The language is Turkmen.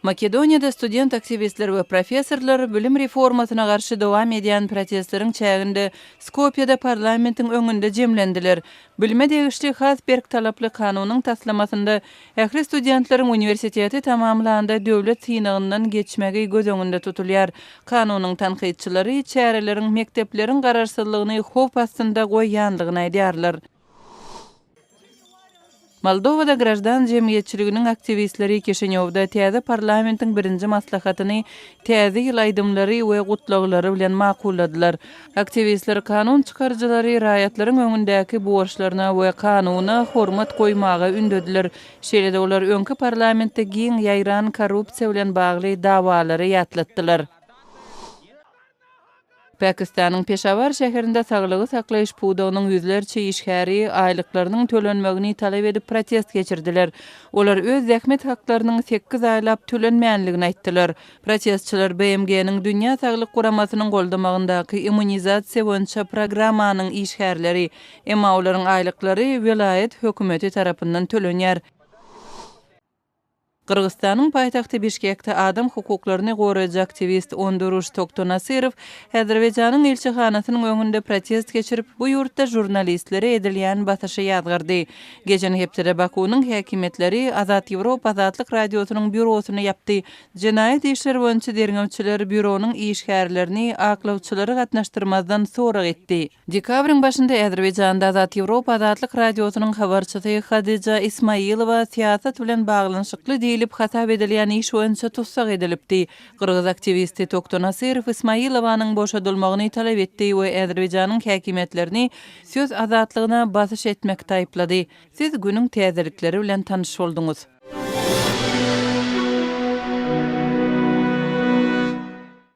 Makedoniyada student aktivistler we professorlar bilim reformasyna garşy dowam edýän protestleriň çäginde Skopje'de parlamentin öňünde jemlendiler. Bilime degişli Hasberg talaply kanunyň taslamasynda ähli studentleriň universiteti tamamlanda döwlet synagyndan geçmegi göz öňünde tutulýar. Kanunyň tanqidçilari çäreleriň mektepleriň gararsızlygyny hop astynda goýýanlygyny aýdýarlar. Moldovada grajdan jemgyýetçiliginiň aktivistleri Kišiňowda täze parlamentiň birinji maslahatyny täze ýyl aýdymlary we gutlaglary bilen makulladylar. Aktivistler kanun çykarjylary raýatlaryň öňündäki borçlaryna we kanuny hormat goýmaga ündediler. Şeýle-de olar öňki parlamentde giň ýaýran korrupsiýa bilen bagly dawalary ýatlatdylar. Pakistanyň Peşawar şäherinde saglygy saklaýyş puwdagynyň ýüzlerçe işgäri aýlyklarynyň tölenmegini talap edip protest geçirdiler. Olar öz zähmet haklarynyň 8 aýlap tölenmänligini aýtdylar. Protestçiler BMG'niň Dünýä Saglyk Guramasynyň goldamagyndaky immunizasiýa boýunça programmanyň işgärleri, emma olaryň aýlyklary vilayet hökümeti tarapyndan tölenýär. Kırgızstanyň paýtagty Bişkekde adam hukuklaryny goraýjy aktivist Onduruş Toktonasyrov Azerbaýjanyň elçihanasynyň öňünde protest geçirip bu ýurtda jurnalistlere edilýän basyşy ýazgyrdy. Geçen hepde Bakunyň häkimetleri Azat Ýewropa Azatlyk radiosynyň bürosyny ýapdy. Jenaýat işleri boýunça derňewçiler büronyň işgärlerini aklawçylary gatnaşdyrmazdan sorak etdi. Dekabryň başynda Azerbaýjanda Azat Ýewropa Azatlyk radiosynyň habarçysy Hadija Ismailova siýasat bilen baglanyşykly diýilip hasap edilýän iş boýunça tutsak edilipdi. Kırgız aktivisti Toktonasyrov Ismailowanyň boşadylmagyny talap etdi we Azerbaýjanyň häkimetlerini söz azatlygyna basyş etmekde aýplady. Siz günüň täzelikleri bilen tanyş bolduňuz.